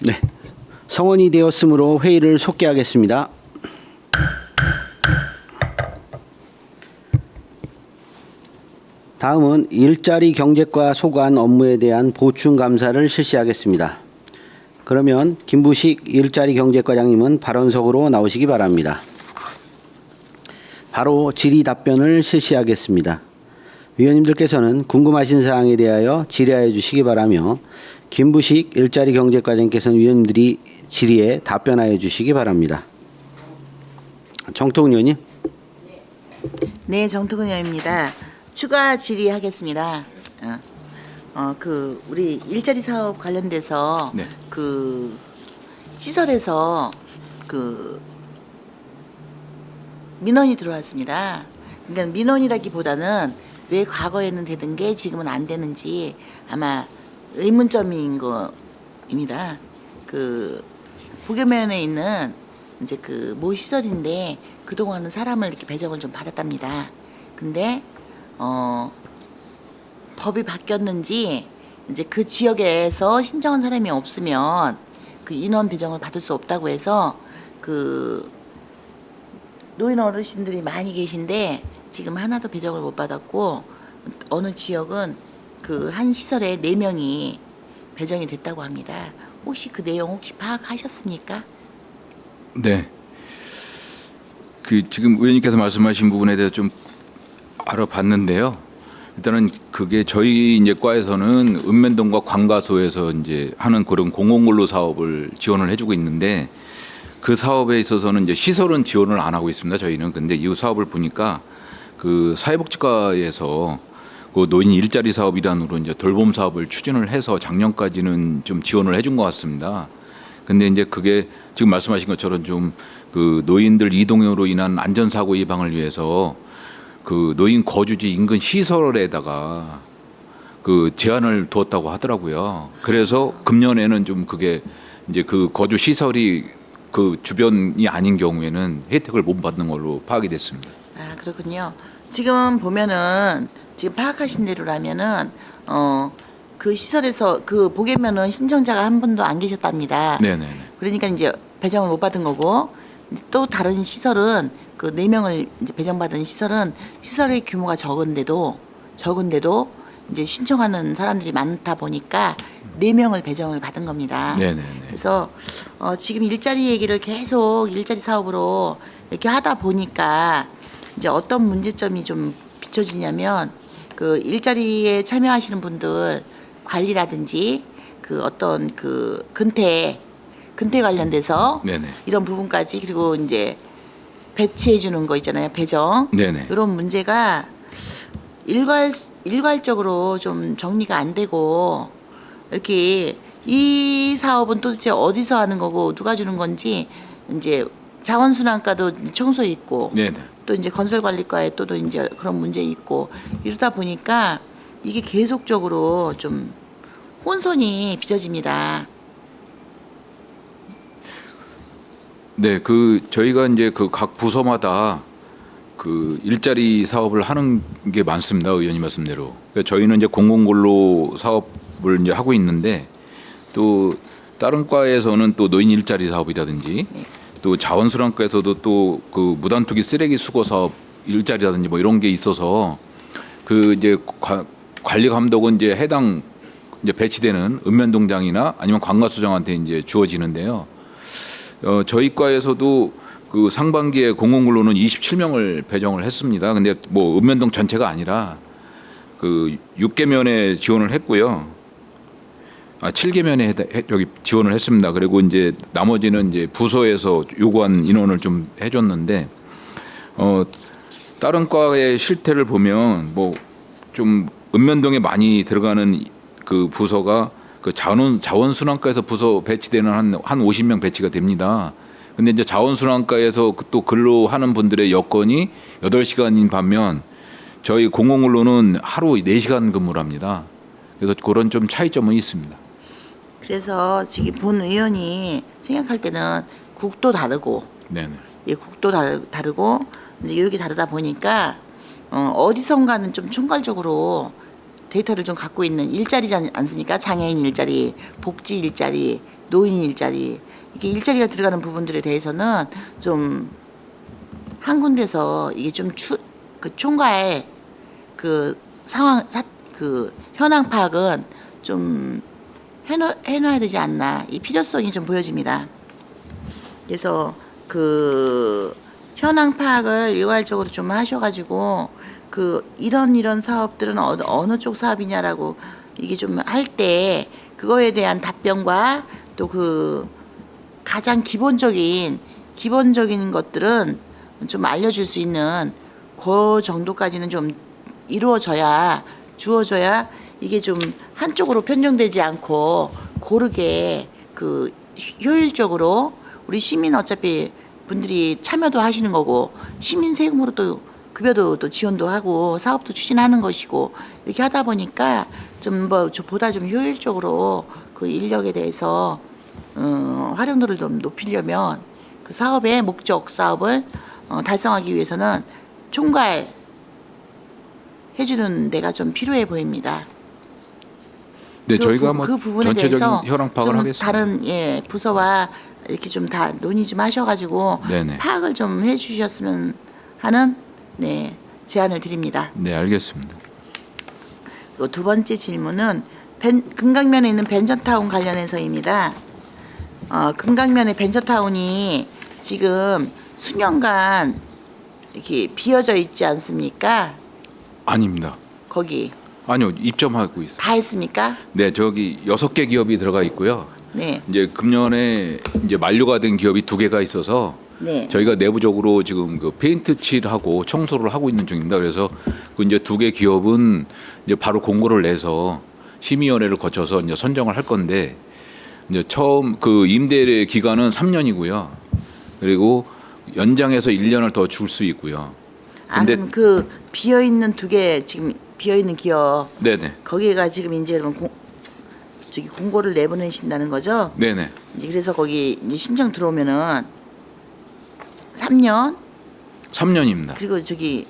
네, 성원이 되었으므로 회의를 속개하겠습니다. 다음은 일자리 경제과 소관 업무에 대한 보충 감사를 실시하겠습니다. 그러면 김부식 일자리 경제과장님은 발언석으로 나오시기 바랍니다. 바로 질의 답변을 실시하겠습니다. 위원님들께서는 궁금하신 사항에 대하여 질의하여 주시기 바라며 김부식 일자리 경제과장님께서는 위원님들이 질의에 답변하여 주시기 바랍니다. 정토근 의원님. 네, 정토근 의원입니다. 추가 질의하겠습니다. 우리 일자리 사업 관련돼서 네. 그 시설에서 그 민원이 들어왔습니다. 그러니까 민원이라기보다는 왜 과거에는 되던 게 지금은 안 되는지 아마 의문점인 거입니다. 그 보교면에 있는 이제 그 모 시설인데 그동안은 사람을 이렇게 배정을 좀 받았답니다. 근데 법이 바뀌었는지 이제 그 지역에서 신청한 사람이 없으면 그 인원 배정을 받을 수 없다고 해서 그 노인 어르신들이 많이 계신데 지금 하나도 배정을 못 받았고 어느 지역은 그 한 시설에 4명이 배정이 됐다고 합니다. 혹시 그 내용 혹시 파악하셨습니까? 네. 그 지금 의원님께서 말씀하신 부분에 대해서 좀 알아봤는데요. 일단은 그게 저희 이제 과에서는 읍면동과 관가소에서 이제 하는 그런 공공근로 사업을 지원을 해주고 있는데 그 사업에 있어서는 이제 시설은 지원을 안 하고 있습니다. 저희는. 근데 이 사업을 보니까 그 사회복지과에서 그 노인 일자리 사업이란으로 이제 돌봄 사업을 추진을 해서 작년까지는 좀 지원을 해준 것 같습니다. 근데 이제 그게 지금 말씀하신 것처럼 좀 그 노인들 이동으로 인한 안전사고 예방을 위해서 그 노인 거주지 인근 시설에다가 그 제한을 두었다고 하더라고요. 그래서 금년에는 좀 그게 이제 그 거주 시설이 그 주변이 아닌 경우에는 혜택을 못 받는 걸로 파악이 됐습니다. 아, 그렇군요. 지금 보면은 지금 파악하신 대로라면은 그 시설에서 그 보게면은 신청자가 한 분도 안 계셨답니다. 네네. 그러니까 이제 배정을 못 받은 거고 또 다른 시설은 그 4명을 이제 배정받은 시설은 시설의 규모가 적은데도 이제 신청하는 사람들이 많다 보니까 4명을 배정을 받은 겁니다. 네네. 그래서 지금 일자리 얘기를 계속 일자리 사업으로 이렇게 하다 보니까 이제 어떤 문제점이 좀 비춰지냐면 그 일자리에 참여하시는 분들 관리라든지 그 어떤 그 근태 관련돼서 네네. 이런 부분까지 그리고 이제 배치해 주는 거 있잖아요. 배정. 네네. 이런 문제가 일괄적으로 좀 정리가 안 되고 이렇게 이 사업은 도대체 어디서 하는 거고 누가 주는 건지 이제 자원순환과도 청소에 있고 네네. 또 이제 건설관리과에 또 이제 그런 문제 있고 이러다 보니까 이게 계속적으로 좀 혼선이 빚어집니다. 네, 그 저희가 이제 그 각 부서마다 그 일자리 사업을 하는 게 많습니다. 의원님 말씀대로. 그러니까 저희는 이제 공공근로 사업을 이제 하고 있는데 또 다른 과에서는 또 노인 일자리 사업이라든지 또 자원순환과에서도 또 그 무단투기 쓰레기 수거 사업 일자리라든지 뭐 이런 게 있어서 그 이제 관리 감독은 이제 해당 이제 배치되는 읍면동장이나 아니면 관가소장한테 이제 주어지는데요. 저희 과에서도 그 상반기에 공공근로는 27명을 배정을 했습니다. 근데 뭐 읍면동 전체가 아니라 그 6개면에 지원을 했고요. 7개면에 여기 지원을 했습니다. 그리고 이제 나머지는 이제 부서에서 요구한 인원을 좀 해줬는데 다른 과의 실태를 보면 뭐 좀 읍면동에 많이 들어가는 그 부서가 그 자원순환과에서 부서 배치되는 한 50명 배치가 됩니다. 근데 이제 자원순환과에서 또 근로하는 분들의 여건이 8시간인 반면 저희 공공근로는 하루 4시간 근무를 합니다. 그래서 그런 좀 차이점은 있습니다. 그래서 지금 본 의원이 생각할 때는 국도 다르고 네네. 예, 국도 다르고 이제 이렇게 다르다 보니까 어디선가는 좀 총괄적으로 데이터를 좀 갖고 있는 일자리지 않습니까? 장애인 일자리, 복지 일자리 노인 일자리 이게 일자리가 들어가는 부분들에 대해서는 좀 한 군데서 이게 좀 그 총괄 그 상황 그 현황 파악은 좀 해놔야 되지 않나 이 필요성이 좀 보여집니다. 그래서 그 현황 파악을 일괄적으로 좀 하셔가지고 그 이런 사업들은 어느 쪽 사업이냐라고 이게 좀 할 때 그거에 대한 답변과 또 그 가장 기본적인 것들은 좀 알려줄 수 있는 그 정도까지는 좀 주어져야 이게 좀 한쪽으로 편중되지 않고 고르게 그 효율적으로 우리 시민 어차피 분들이 참여도 하시는 거고 시민 세금으로 또 급여도 또 지원도 하고 사업도 추진하는 것이고 이렇게 하다 보니까 좀 보다 좀 효율적으로 그 인력에 대해서 활용도를 좀 높이려면 그 사업의 목적 사업을 달성하기 위해서는 총괄 해주는 데가 좀 필요해 보입니다. 네, 저희가 뭐 그 부분에 전체적인 대해서 현황 파악을 좀 하겠습니다. 다른 부서와 이렇게 좀 다 논의 좀 하셔가지고 네네. 파악을 좀 해주셨으면 하는 제안을 드립니다. 네, 알겠습니다. 그리고 두 번째 질문은 금강면에 있는 벤처타운 관련해서입니다. 금강면의 벤처타운이 지금 수년간 이렇게 비어져 있지 않습니까? 아닙니다. 거기 아니요, 입점하고 있어요. 다 했습니까? 네, 저기 6개 기업이 들어가 있고요. 네, 이제 금년에 이제 만료가 된 기업이 2개가 있어서 네. 저희가 내부적으로 지금 그 페인트 칠하고 청소를 하고 있는 중입니다. 그래서 그 이제 2개 기업은 이제 바로 공고를 내서 심의위원회를 거쳐서 이제 선정을 할 건데 이제 처음 그 임대 기간은 3년이고요. 그리고 연장해서 1년을 더 줄 수 있고요. 근데 그럼 그 비어 있는 지금 비어 있는 기업 네네. 거기가 지금 이제 그럼 저기 공고를 내보내신다는 거죠? 네네. 이제 그래서 거기 이제 신청 들어오면은 3년 3년입니다. 그리고 저기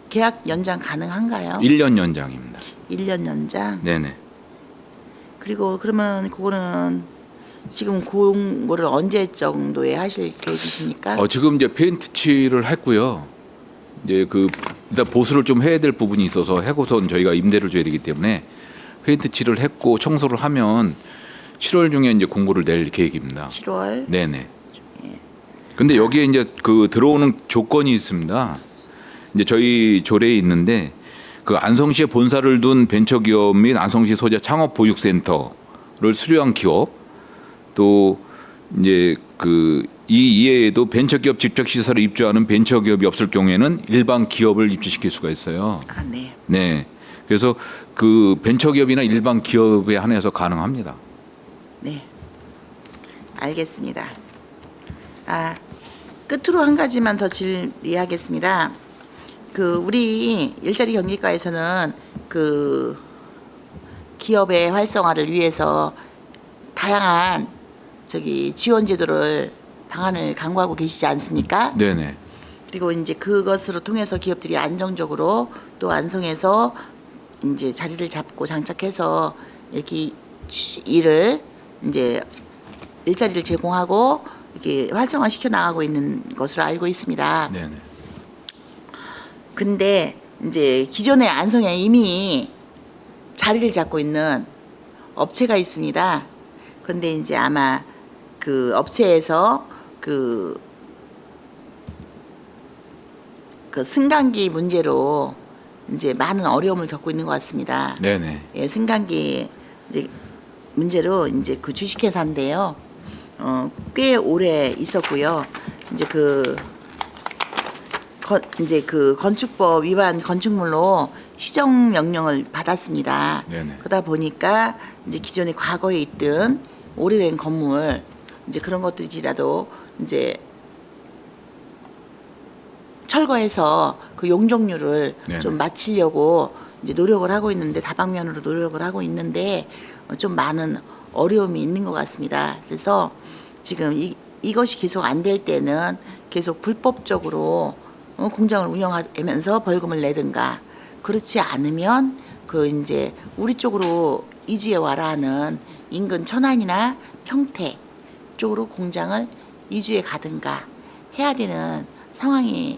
계약 연장 가능한가요? 1년 연장입니다. 1년 연장. 네네. 그리고 그러면 그거는 지금 공고를 언제 정도에 하실 계획이십니까? 지금 이제 페인트 칠을 했고요. 이제 그 일단 보수를 좀 해야 될 부분이 있어서 해고선 저희가 임대를 줘야 되기 때문에 페인트 칠을 했고 청소를 하면 7월 중에 이제 공고를 낼 계획입니다. 7월. 네네. 근데 여기에 이제 그 들어오는 조건이 있습니다. 이제 저희 조례에 있는데 그 안성시에 본사를 둔 벤처기업 및 안성시 소재 창업보육센터를 수료한 기업 또 이제 그 이 이외에도 벤처기업 집적시설에 입주하는 벤처기업이 없을 경우에는 일반 기업을 입주시킬 수가 있어요. 아, 네. 네. 그래서 그 벤처기업이나 일반 기업에 한해서 가능합니다. 네. 알겠습니다. 끝으로 한 가지만 더 질의하겠습니다. 그 우리 일자리 경기과에서는 그 기업의 활성화를 위해서 다양한 지원 제도를 방안을 강구하고 계시지 않습니까? 네네. 그리고 이제 그것으로 통해서 기업들이 안정적으로 또 안성에서 이제 자리를 잡고 장착해서 이렇게 일을 이제 일자리를 제공하고 이렇게 활성화 시켜 나가고 있는 것으로 알고 있습니다. 네네. 근데 이제 기존의 안성에 이미 자리를 잡고 있는 업체가 있습니다. 근데 이제 아마 그 업체에서 그 승강기 문제로 이제 많은 어려움을 겪고 있는 것 같습니다. 네네. 예, 승강기 이제 문제로 이제 그 주식회사인데요. 꽤 오래 있었고요. 이제 이제 그 건축법 위반 건축물로 시정 명령을 받았습니다. 네네. 그러다 보니까 이제 기존에 과거에 있던 오래된 건물 이제 그런 것들이라도 이제 철거해서 그 용적률을 네네. 좀 맞추려고 이제 노력을 하고 있는데 다방면으로 노력을 하고 있는데 좀 많은 어려움이 있는 것 같습니다. 그래서 지금 이것이 계속 안 될 때는 계속 불법적으로 공장을 운영하면서 벌금을 내든가 그렇지 않으면 그 이제 우리 쪽으로 이주해 와라 하는 인근 천안이나 평택 쪽으로 공장을 이주해 가든가 해야 되는 상황이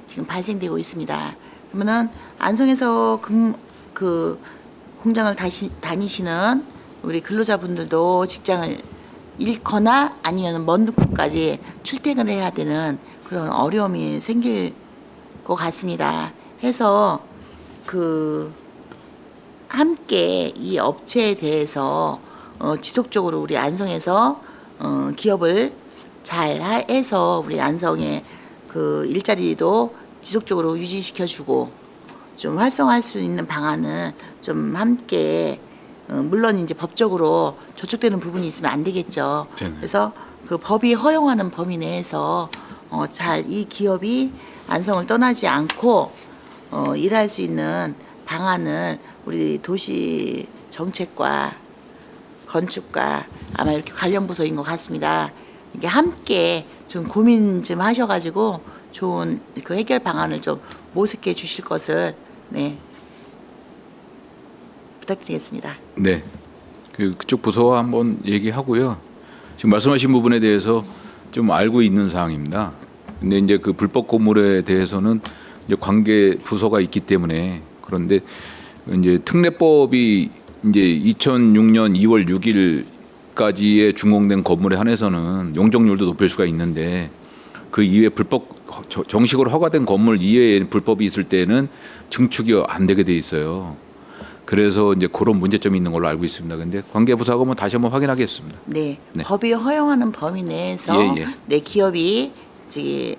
지금 발생되고 있습니다. 그러면은 안성에서 그 공장을 다니시는 우리 근로자분들도 직장을 잃거나 아니면 먼 곳까지 출퇴근을 해야 되는 그런 어려움이 생길 것 같습니다. 해서 그 함께 이 업체에 대해서 지속적으로 우리 안성에서 기업을 잘 해서 우리 안성의 그 일자리도 지속적으로 유지시켜주고 좀 활성화할 수 있는 방안을 좀 함께 물론 이제 법적으로 저촉되는 부분이 있으면 안 되겠죠. 네네. 그래서 그 법이 허용하는 범위 내에서 잘 이 기업이 안성을 떠나지 않고 일할 수 있는 방안을 우리 도시 정책과 건축과 아마 이렇게 관련 부서인 것 같습니다. 이게 함께 좀 고민 좀 하셔가지고 좋은 그 해결 방안을 좀 모색해 주실 것을 부탁드리겠습니다. 네. 그쪽 부서와 한번 얘기하고요. 지금 말씀하신 부분에 대해서 좀 알고 있는 사항입니다. 근데 이제 그 불법 건물에 대해서는 이제 관계 부서가 있기 때문에 그런데 이제 특례법이 이제 2006년 2월 6일까지의 준공된 건물에 한해서는 용적률도 높일 수가 있는데 그 이외에 불법 정식으로 허가된 건물 이외에 불법이 있을 때는 증축이 안 되게 돼 있어요. 그래서 이제 그런 문제점이 있는 걸로 알고 있습니다. 근데 관계부서하고 뭐 다시 한번 확인하겠습니다. 네. 네. 법이 허용하는 범위 내에서 예, 예. 내 기업이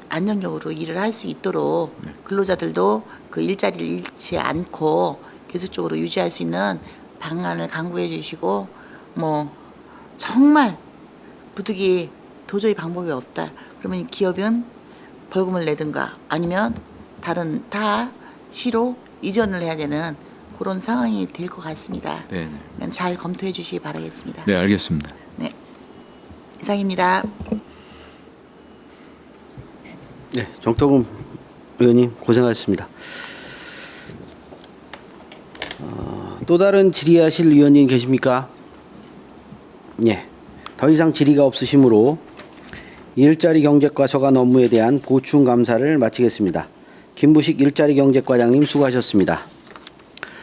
안정적으로 일을 할 수 있도록 근로자들도 그 일자리를 잃지 않고 계속적으로 유지할 수 있는 방안을 강구해 주시고 뭐 정말 부득이 도저히 방법이 없다. 그러면 기업은 벌금을 내든가 아니면 다른 타 시로 이전을 해야 되는 그런 상황이 될 것 같습니다. 네. 그냥 잘 검토해 주시기 바라겠습니다. 네, 알겠습니다. 네. 이상입니다. 네, 정토금 의원님 고생하셨습니다. 또 다른 질의하실 의원님 계십니까? 예, 더 이상 질의가 없으시므로 일자리 경제과 서관 업무에 대한 보충 감사를 마치겠습니다. 김부식 일자리 경제과장님 수고하셨습니다.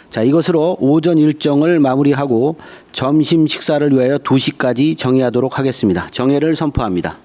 자, 이것으로 오전 일정을 마무리하고 점심 식사를 위하여 2시까지 정회하도록 하겠습니다. 정회를 선포합니다.